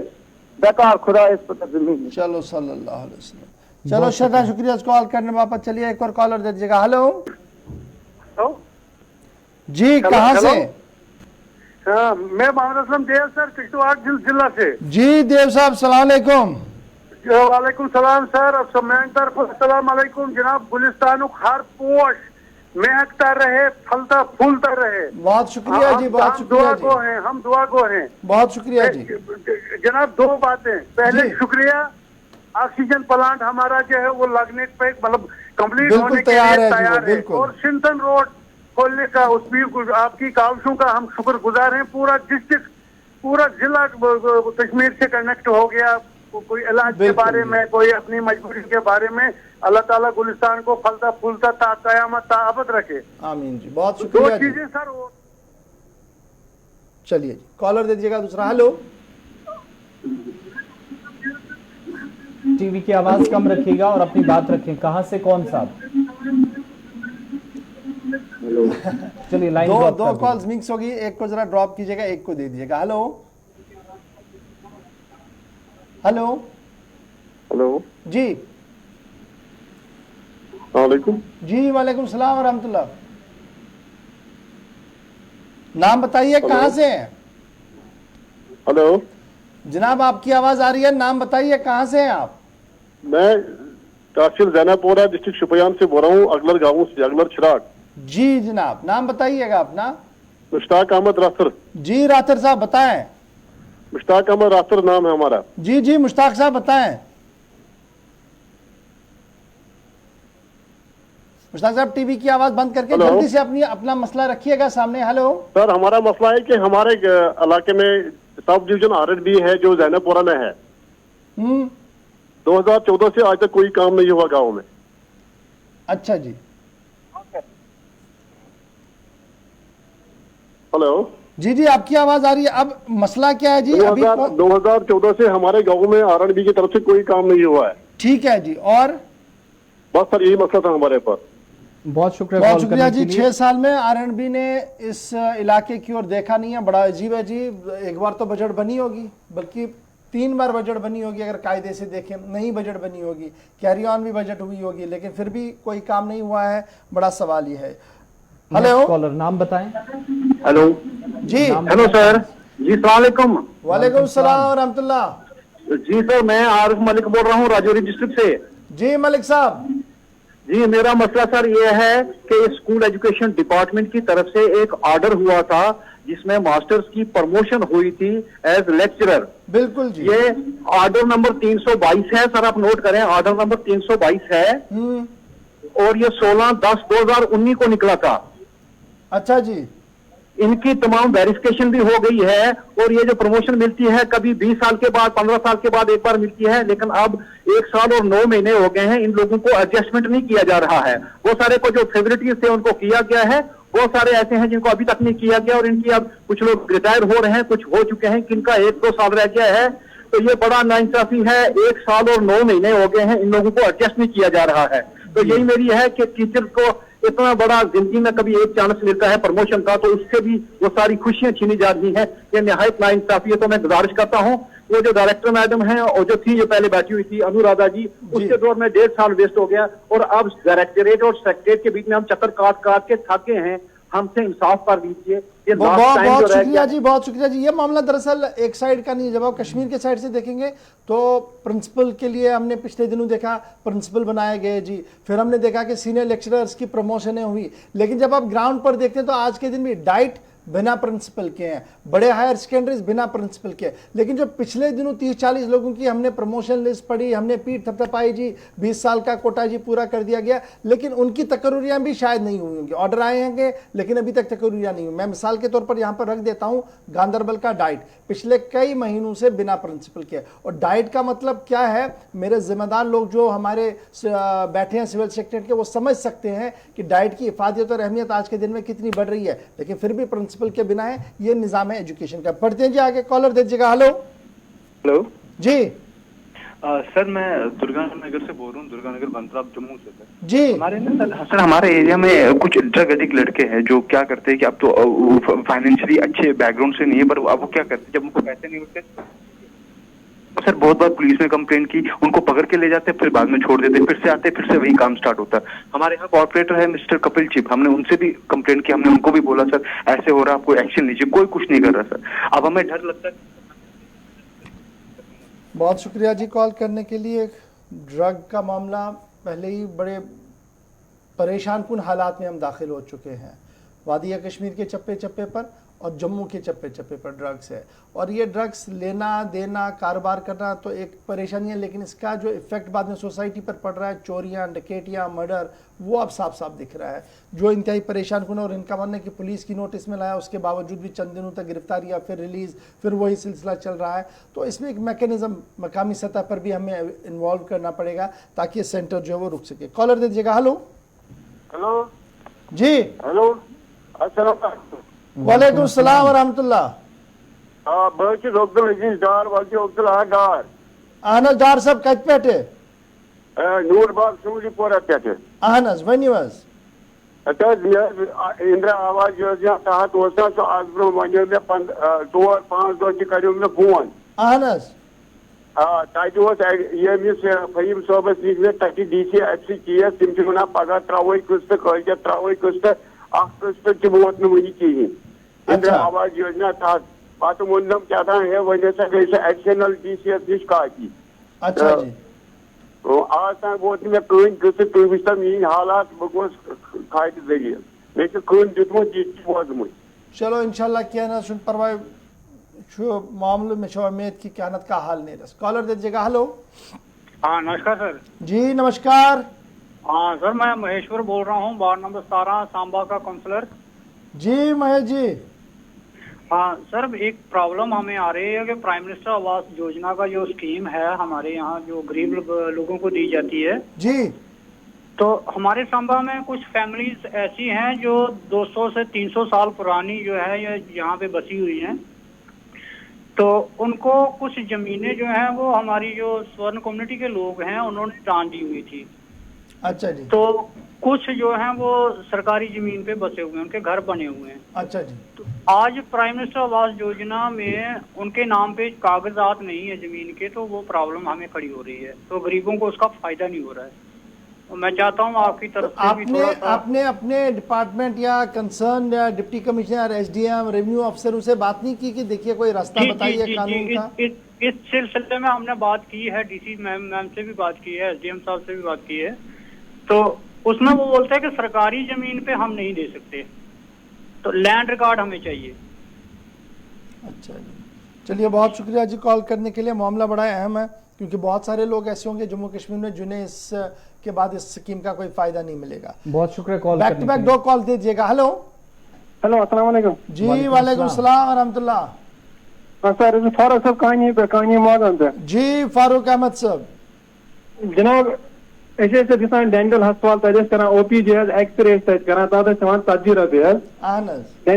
बेकार खुदा पे जमीन। चलो सल्लल्लाहु अलैहि वसल्लम। चलो शर्दा शुक्रिया कॉल करने वापस। चलिए एक और कॉलर दे दीजिएगा। हेलो जी कहाँ से? मैं मोहम्मद असलम देव सर किश्तवाड़ जिला से। जी देव साहब सलाम अलैकुम। वालेकुम सलाम सर। अस्सलाम वालेकुम जनाब। गुलिस्तान हर पोश महकता रहे, फलता फूलता रहे। बहुत शुक्रिया जी, बहुत शुक्रिया जी। हम दुआ गो हैं। बहुत शुक्रिया जी जनाब। 2 बातें, पहले शुक्रिया ऑक्सीजन प्लांट हमारा जो है वो लगने पे मतलब कंप्लीट होने के लिए तैयार है और सिंथन रोड खोलने का उसकी आपकी काविशों का हम शुक्रगुजार हैं। पूरा डिस्ट्रिक्ट पूरा जिला कश्मीर से कनेक्ट हो गया। कोई इलाज के बारे में, कोई अपनी मजबूरी के बारे में, अल्लाह ताला गुलिस्तान को फलता फूलता ता कयामत ताबत रखे। आमीन जी, बहुत शुक्रिया। 2 चीजें सर वो। चलिए जी कॉलर दे दीजिएगा दूसरा। हेलो टीवी की आवाज कम रखिएगा और अपनी बात रखें। कहां से कौन साहब? चलिए लाइन दो कॉल्स मिक्स होगी, एक को जरा ड्रॉप कीजिएगा, एक को दे दीजिएगा। हेलो हेलो जी वालेकुम। जी वालेकुम सलाम रहमतुल्लाह। नाम बताइए कहां से हैं? हेलो जनाब आपकी आवाज आ रही है, नाम बताइए कहां से हैं आप? मैं तहसील जैनापोरा डिस्ट्रिक्ट शुपियान से बोल रहा हूँ, अगलर गाँव से, अगलर चिराग। जी जनाब नाम बताइएगा अपना। मुश्ताक अहमद रासर। जी रासर साहब बताएं। मुश्ताक अहमद रासर नाम है हमारा। जी जी मुश्ताक साहब बताएं। मुश्ताक साहब टीवी की आवाज बंद करके जल्दी से अपना मसला रखिएगा सामने। हेलो सर हमारा मसला है कि हमारे इलाके में सब डिवीजन RNB है जो जैनापोरा में है। 2014 से आज तक कोई काम नहीं हुआ गांव में। अच्छा जी। हेलो जी जी आपकी आवाज आ रही है। अब मसला क्या है जी? 2014 से हमारे गांव में RNB की तरफ से कोई काम नहीं हुआ है। ठीक है जी। और बस सर यही मसला था हमारे पास। बहुत शुक्रिया जी। 6 साल में RNB ने इस इलाके की ओर देखा नहीं है। बड़ा अजीब है जी। एक बार तो बजट बनी होगी, बल्कि 3 बार बजट बनी होगी अगर कायदे से देखें। नई बजट बनी होगी, कैरी ऑन भी बजट हुई होगी, लेकिन फिर भी कोई काम नहीं हुआ है। बड़ा सवाल ये है। हेलो कॉलर नाम बताएं। हेलो जी हेलो सर जी सलाम अलैकुम। वालेकुम सलाम रहमतुल्लाह। जी सर मैं आरिफ मलिक बोल रहा हूँ राजौरी डिस्ट्रिक्ट से। जी मलिक साहब। जी मेरा मसला सर ये है कि स्कूल एजुकेशन डिपार्टमेंट की तरफ से एक ऑर्डर हुआ था जिसमें मास्टर्स की प्रमोशन हुई थी एज लेक्चरर। बिल्कुल जी। ये ऑर्डर नंबर 322 है सर, आप नोट करें, ऑर्डर नंबर 322 है। और ये 16/10/2019 को निकला था। अच्छा जी। इनकी तमाम वेरिफिकेशन भी हो गई है और ये जो प्रमोशन मिलती है कभी 20 साल के बाद 15 साल के बाद एक बार मिलती है, लेकिन अब 1 साल और 9 महीने हो गए हैं, इन लोगों को एडजस्टमेंट नहीं किया जा रहा है। वो सारे को जो फैसिलिटीज थे उनको किया गया है, वो सारे ऐसे हैं जिनको अभी तक नहीं किया गया और इनकी अब कुछ लोग रिटायर हो रहे हैं, कुछ हो चुके हैं, किनका 1-2 साल रह गया है। तो ये बड़ा नाइंसाफी है, 1 साल और 9 महीने हो गए हैं, इन लोगों को एडजस्ट नहीं किया जा रहा है। तो यही मेरी है कि टीचर को इतना बड़ा जिंदगी में कभी एक चांस मिलता है प्रमोशन का, तो उससे भी वो सारी खुशियां छीनी जा रही हैं। ये निहायत नाइंसाफी है। तो मैं गुजारिश करता हूं, वो जो डायरेक्टर मैडम हैं और जो थी जो पहले बैठी हुई थी अनुराधा जी, उसके दौर में 1.5 साल वेस्ट हो गया और अब डायरेक्टरेट और सेक्रेटरीट के बीच में हम चक्कर काट काट के थके हैं। हमसे इंसाफ कर दीजिए। ये बहुत शुक्रिया जी, बहुत शुक्रिया जी। ये मामला दरअसल एक साइड का नहीं है। जब आप कश्मीर के साइड से देखेंगे तो प्रिंसिपल के लिए हमने पिछले दिनों देखा प्रिंसिपल बनाए गए जी, फिर हमने देखा कि सीनियर लेक्चरर्स की प्रमोशनें हुई, लेकिन जब आप ग्राउंड पर देखते हैं तो आज के दिन भी डाइट बिना प्रिंसिपल के हैं, बड़े हायर सेकेंडरीज बिना प्रिंसिपल के। लेकिन जो पिछले दिनों 30-40 लोगों की हमने प्रमोशन लिस्ट पढ़ी, हमने पीठ थपथपाई जी, 20 साल का कोटा जी पूरा कर दिया गया, लेकिन उनकी तकर्रुरियां भी शायद नहीं हुई होंगी। ऑर्डर आए होंगे लेकिन अभी तक तकर्रुरियां नहीं हुई। मैं मिसाल के तौर पर यहां पर रख देता हूं गांधरबल का डाइट पिछले कई महीनों से बिना प्रिंसिपल के। और डाइट का मतलब क्या है, मेरे जिम्मेदार लोग जो हमारे बैठे हैं सिविल सेक्रेटरी के, वो समझ सकते हैं कि डाइट की इफादियत और अहमियत आज के दिन में कितनी बढ़ रही है, लेकिन फिर भी प्रिंसिपल के बिना है। ये निजाम है एजुकेशन का। पढ़ते हैं जी आगे, कॉलर दीजिएगा। हेलो हेलो जी। सर मैं दुर्गानगर से बोल रहा हूँ, दुर्गानगर बंतराब जम्मू से सर। जी हमारे ना सर हमारे एरिया में कुछ ड्रग एडिक्ट लड़के हैं जो क्या करते हैं कि अब तो फाइनेंशियली अच्छे बैकग्राउंड से नहीं है, पर अब वो क्या करते हैं जब उनको पैसे नहीं होते सर, बहुत बार पुलिस में कंप्लेंट की, उनको पकड़ के ले जाते, फिर बाद में छोड़ देते, फिर से आते, फिर से वही काम स्टार्ट होता है। हमारे यहाँ कॉर्पोरेटर है मिस्टर कपिल चिप, हमने उनसे भी कंप्लेंट की, हमने उनको भी बोला सर ऐसे हो रहा है, आपको एक्शन लीजिए, कोई कुछ नहीं कर रहा सर। अब हमें डर लगता है। बहुत शुक्रिया जी कॉल करने के लिए। ड्रग का मामला पहले ही बड़े परेशान कुन हालात में हम दाखिल हो चुके हैं। वादी कश्मीर के चप्पे चप्पे पर और जम्मू के चप्पे चप्पे पर ड्रग्स है, और ये ड्रग्स लेना देना कारोबार करना तो एक परेशानी है, लेकिन इसका जो इफेक्ट बाद में सोसाइटी पर पड़ रहा है, चोरियां, डकैतियां, मर्डर, वो अब साफ साफ दिख रहा है, जो इंतहाई परेशान कुन। और इनका मानना है कि पुलिस की नोटिस में लाया, उसके बावजूद भी चंद दिनों तक गिरफ्तारियां, फिर रिलीज़, फिर वही सिलसिला चल रहा है। तो इसमें एक मैकेनिज्म मकामी सतह पर भी हमें इन्वॉल्व करना पड़ेगा ताकि सेंटर जो है वो रुक सके। कॉलर दे दीजिएगा। हेलो हेलो जी। हेलो अस्सलाम वालेकुम सलाम व रहमतुल्लाह। बह अब्दुल अजीज डार वाल अब्दुल डार अहन डार साहब कत पे नूर बाग सूरीपोरा पे अहन वनियो इंदिरा आवास योजना तहत तो आज ब्रो वन मे 4-5 दह करो मे फोन अहन तमिस फहीम सोबस नीचे तक DC FC केस तम वन पगह त्रो किस्त कल त्रो किस्त किस्त वोत वन कहें इंदिरा आवास योजना तहत पत वोनम क्या है वन गई एडिशनल DCS नश कापी। अच्छा जी। आज तक वोत मे कहीं किस्त तुम वो मीन हालात बह गोस खात जरिए मे कहीं दुतमुत यह बोजमुत। चलो इंशाल्लाह क्या ना सुन परवाह मामले में उम्मीद की क्यानत का हाल नहीं रहा। कॉलर दीजिएगा। हेलो हाँ नमस्कार सर। जी नमस्कार। हाँ सर मैं महेश्वर बोल रहा हूँ, वार्ड नंबर 17 सांबा का काउंसलर। जी महेश जी। हाँ सर एक प्रॉब्लम हमें आ रही है कि प्राइम मिनिस्टर आवास योजना का जो स्कीम है हमारे यहाँ जो गरीब लोगों को दी जाती है जी, तो हमारे सांबा में कुछ फैमिलीज ऐसी हैं जो 200 से 300 साल पुरानी जो है ये यहाँ पे बसी हुई हैं, तो उनको कुछ जमीनें जो हैं वो हमारी जो स्वर्ण कम्युनिटी के लोग हैं उन्होंने दान दी हुई थी। अच्छा जी। तो कुछ जो हैं वो सरकारी जमीन पे बसे हुए हैं, उनके घर बने हुए हैं। अच्छा जी। तो आज प्राइम मिनिस्टर आवास योजना में उनके नाम पे कागजात नहीं है जमीन के, तो वो प्रॉब्लम हमें खड़ी हो रही है, तो गरीबों को उसका फायदा नहीं हो रहा है। तो मैं चाहता हूँ आपकी तरफ से भी थोड़ा सा आपने अपने डिपार्टमेंट या कंसर्न या डिप्टी कमिश्नर SDM रेवेन्यू अफसरों से बात नहीं की कि देखिए कोई रास्ता बताइए कानून का? इस सिलसिले में हमने बात की है, DC मैम से भी बात की है, SDM साहब से भी बात की है, तो उसमें वो बोलते हैं कि सरकारी जमीन पे हम नहीं दे सकते, तो लैंड रिकॉर्ड हमें चाहिए। अच्छा जी, चलिए बहुत शुक्रिया जी कॉल करने के लिए। मामला बड़ा अहम है क्योंकि बहुत सारे लोग ऐसे होंगे जम्मू कश्मीर में जिन्हें इस के बाद इस स्कीम का कोई फायदा नहीं मिलेगा। बहुत शुक्रिया call back to back 2 call दीजिएगा। हेलो हेलो, अस्सलाम वालेकुम जी। वालेकुम सलाम व रहमतुल्लाह। सर, फारूक साहब कहानी मादन पे जी फारूक अहमद साहब जनाब, गसान डेंटल हस्पताल तक कर OPG एक्सरे कर तथ 40 रुपये पे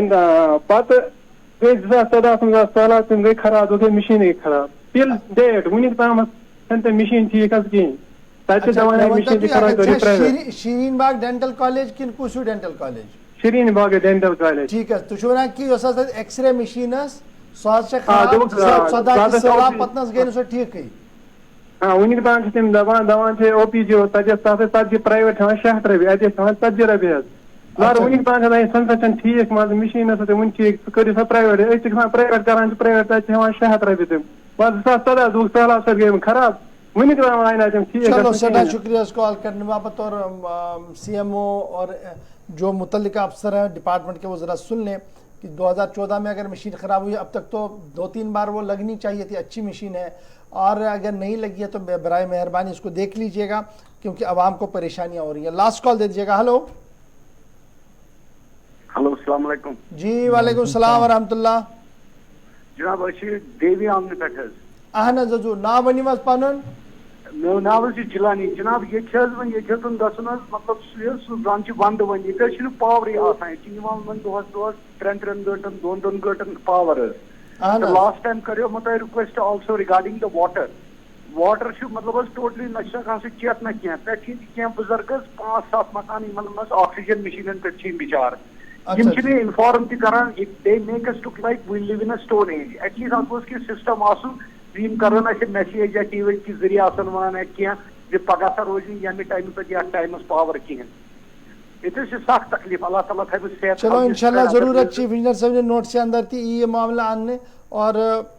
गई 2014 तम गई खराब, गई मशीन गई खराब टिल डेट वनिक तम मशीन ठीक कहें शीरीन बाग डेंटल कॉलेज कि कुसु डेंटल कॉलेज? शीरीन बाग डेंटल कॉलेज। ठीक है, तुम वन कि एक्सरे मशीन खराब पतनस गई सो ठीक हाँ वनिक तम तम दपान OPG तथ प्राइवेट 60 रुपये अत 40 रुपये मगर वनिक तम संसन ठीक मत मशीन वन ठीक कर प्राइवेट प्राइवेट करान प्राइवेट तथ 60 रुपये तम बस 2014 सैलाब सर गई खराब वनिक तम आय तम ठीक। चलो सदा शुक्रिया कॉल करने बाबत। और CMO और जो मुतल्लिका अफसर है डिपार्टमेंट के वो ज़रा सुन लें कि 2014 में अगर मशीन ख़राब हुई, अब तक तो 2-3 बार वो लगनी चाहिए थी, अच्छी मशीन है, और अगर नहीं लगी है तो बराए मेहरबानी इसको देख लीजिएगा क्योंकि आवाम को परेशानियां हो रही हैं। लास्ट कॉल दे दीजिएगा। हेलो हेलो, अस्सलाम वालेकुम जी। वालेकुम सलाम व रहमतुल्लाह। जनाब देवी आमने पे अहन हजू ना वनी मज पन मो नाव जिलानी जनाब ये गसन मतलब सह वंद वन ये पावर आसान दोहस 3 Gantan 2 Gantan power last time करो मत request also regarding the water मतलब टोटली ना चेत ना कह बुजुर्ग 5-7 मकान ऑक्सीजन मशीन पे बिचार इन्फॉर्म तरान they make us took like we live in a stone age at least अत सिस्टम आसुन कर मैसेज या टीवी के जरिए वन कह पगह सा रोज यमे टाइम पे या टाइमस पावर कहें ये सख तकलीफ। अल्लाह ताला थी सेहत। चलो इंशाल्लाह जरूरत चीफ इंजीनियर साहब ने नोट से अंदर थी ये मामला आने और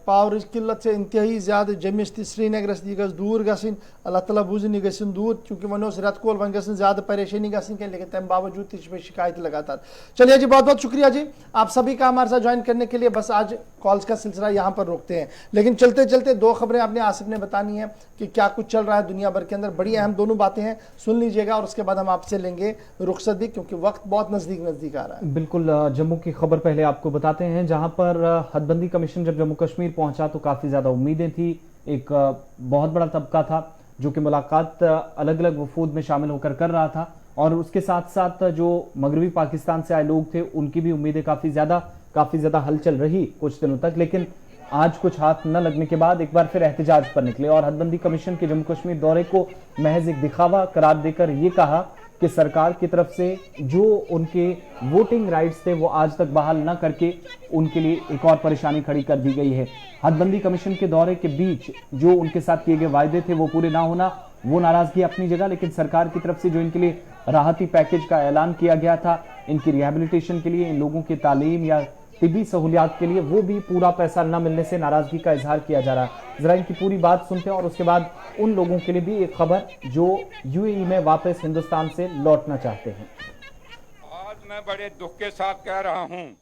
पावर किल्लत से इंतहाई ज़्यादा जमिस थी श्रीनगर गस दूर गसिन अल्लाह ताला बुझन गसिन दूर क्योंकि वन रेत कोल वन गसिन ज़्यादा परेशानी गसिन कह लेकिन तम बावजूद तह शिकायत लगातार। चलिए जी, बहुत बहुत शुक्रिया जी आप सभी का हमारे साथ ज्वाइन करने के लिए। बस आज कॉल्स का सिलसिला यहाँ पर रोकते हैं, लेकिन चलते चलते 2 खबरें आपने आसिफ ने बतानी है कि क्या कुछ चल रहा है दुनिया भर के अंदर। बड़ी अहम दोनों बातें हैं, सुन लीजिएगा और उसके बाद हम आपसे लेंगे रुखसत भी क्योंकि वक्त बहुत नज़दीक आ रहा है। बिल्कुल, जम्मू की खबर पहले आपको बताते हैं जहां पर हदबंदी कमीशन जब जम्मू कश्मीर पहुंचा तो काफी ज्यादा उम्मीदें थी। एक बहुत बड़ा तबका था जो कि मुलाकात अलग अलग वफूद में शामिल होकर कर रहा था और उसके साथ साथ जो मगरबी पाकिस्तान से आए लोग थे उनकी भी उम्मीदें काफी ज्यादा हलचल रही कुछ दिनों तक। लेकिन आज कुछ हाथ न लगने के बाद एक बार फिर एहतजाज पर निकले और हदबंदी कमीशन के जम्मू कश्मीर दौरे को महज एक दिखावा करार देकर ये कहा कि सरकार की तरफ से जो उनके वोटिंग राइट्स थे वो आज तक बहाल न करके उनके लिए एक और परेशानी खड़ी कर दी गई है। हदबंदी कमीशन के दौरे के बीच जो उनके साथ किए गए वायदे थे वो पूरे ना होना, वो नाराजगी अपनी जगह, लेकिन सरकार की तरफ से जो इनके लिए राहती पैकेज का ऐलान किया गया था इनकी रिहेबिलिटेशन के लिए, इन लोगों की तालीम या तिब्बी सहूलियात के लिए, वो भी पूरा पैसा न मिलने से नाराजगी का इजहार किया जा रहा है। जरा इनकी पूरी बात सुनते हैं और उसके बाद उन लोगों के लिए भी एक खबर जो यूएई में वापस हिंदुस्तान से लौटना चाहते हैं। आज मैं बड़े दुख के साथ कह रहा हूं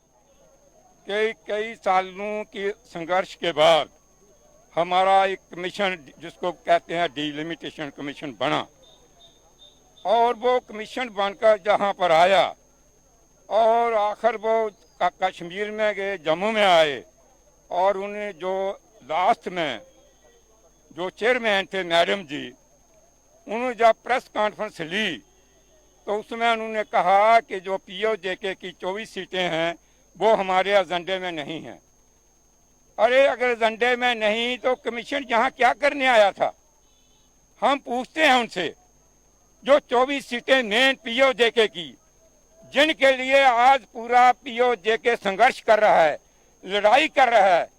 कि कई सालों की संघर्ष के बाद हमारा एक कमीशन जिसको कहते हैं डिलिमिटेशन कमीशन बना और वो कमीशन बनकर जहां पर आया और आखिर वो कश्मीर में गए, जम्मू में आए और उन्हें जो लास्ट में जो चेयरमैन थे मैडम जी, उन्होंने जब प्रेस कॉन्फ्रेंस ली तो उसमें उन्होंने कहा कि जो POJK की 24 सीटें हैं वो हमारे एजेंडे में नहीं हैं। अरे अगर एजेंडे में नहीं तो कमीशन यहाँ क्या करने आया था? हम पूछते हैं उनसे, जो 24 सीटें मेन POJK की जिनके लिए आज पूरा POJK संघर्ष कर रहा है, लड़ाई कर रहा है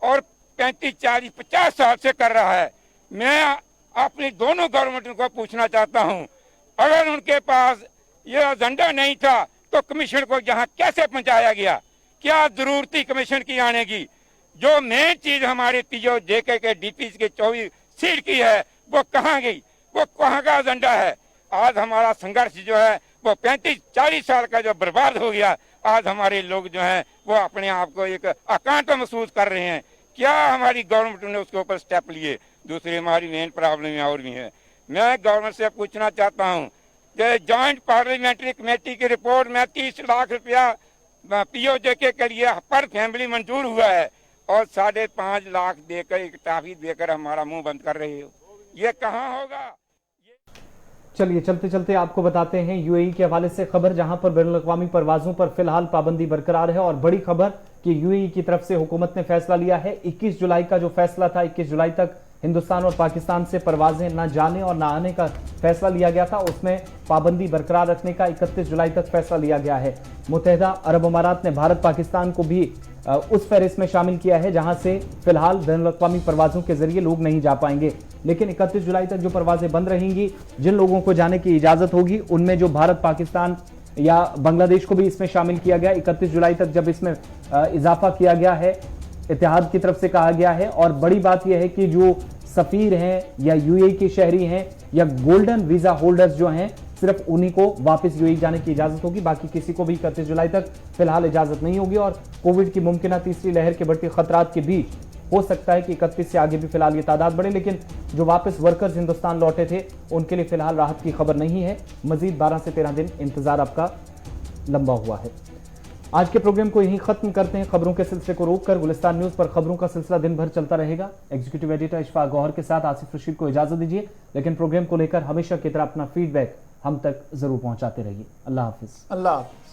और 35, 40, 50 साल से कर रहा है, मैं अपनी दोनों गवर्नमेंट को पूछना चाहता हूं, अगर उनके पास ये एजेंडा नहीं था तो कमीशन को यहाँ कैसे पहुंचाया गया? क्या जरूरत थी कमीशन की आने की? जो मेन चीज हमारे POJK के DPs के 24 सीट की है वो कहाँ गई? वो कहाँ का एजेंडा है? आज हमारा संघर्ष जो है वो 35-40 साल का जो बर्बाद हो गया, आज हमारे लोग जो हैं वो अपने आप को एक अकांत महसूस कर रहे हैं। क्या हमारी गवर्नमेंट ने उसके ऊपर स्टेप लिए? दूसरी हमारी मेन प्रॉब्लम और भी है। मैं गवर्नमेंट से पूछना चाहता हूँ कि जॉइंट पार्लियामेंट्री कमेटी की रिपोर्ट में 30 लाख रुपया POJ के लिए पर फैमिली मंजूर हुआ है और 5.5 लाख देकर एक टाफी देकर हमारा मुंह बंद कर रहे हो, ये कहाँ होगा? चलिए चलते चलते आपको बताते हैं यूएई के हवाले से खबर, जहां पर बैनुल-अक़वामी परवाजों पर फिलहाल पाबंदी बरकरार है। और बड़ी खबर कि यूएई की तरफ से हुकूमत ने फैसला लिया है। 21 जुलाई का जो फैसला था, 21 जुलाई तक हिंदुस्तान और पाकिस्तान से परवाजें न जाने और न आने का फैसला लिया गया था, उसमें पाबंदी बरकरार रखने का 31 जुलाई तक फैसला लिया गया है। मुत्तहिदा अरब अमारात ने भारत पाकिस्तान को भी उस फहरिस्त में शामिल किया है जहां से फिलहाल बैनुल-अक़वामी परवाजों के जरिए लोग नहीं जा पाएंगे। लेकिन 31 जुलाई तक जो परवाजें बंद रहेंगी, जिन लोगों को जाने की इजाजत होगी, उनमें जो भारत, पाकिस्तान या बांग्लादेश को भी इसमें शामिल किया गया। 31 जुलाई तक जब इसमें इजाफा किया गया है, इत्तेहाद की तरफ से कहा गया है। और बड़ी बात यह है कि जो सफीर हैं या यूएई के शहरी हैं या गोल्डन वीजा होल्डर्स जो हैं, सिर्फ उन्हीं को वापस यूएई जाने की इजाजत होगी, बाकी किसी को भी 31 जुलाई तक फिलहाल इजाजत नहीं होगी। और कोविड की मुमकिन तीसरी लहर के बढ़ते खतरात के बीच हो सकता है कि 31 से आगे भी फिलहाल ये तादाद बढ़े, लेकिन जो वापस वर्कर्स हिंदुस्तान लौटे थे उनके लिए फिलहाल राहत की खबर नहीं है। मजीद 12 से 13 दिन इंतजार आपका लंबा हुआ है। आज के प्रोग्राम को यहीं खत्म करते हैं। खबरों के सिलसिले को रोककर गुलिस्तान न्यूज पर खबरों का सिलसिला दिन भर चलता रहेगा। एग्जीक्यूटिव एडिटर इशफाक गौहर के साथ आसिफ रशीद को इजाजत दीजिए, लेकिन प्रोग्राम को लेकर हमेशा की तरह अपना फीडबैक हम तक जरूर पहुंचाते रहिए। अल्लाह हाफिज। अल्लाह हाफिज।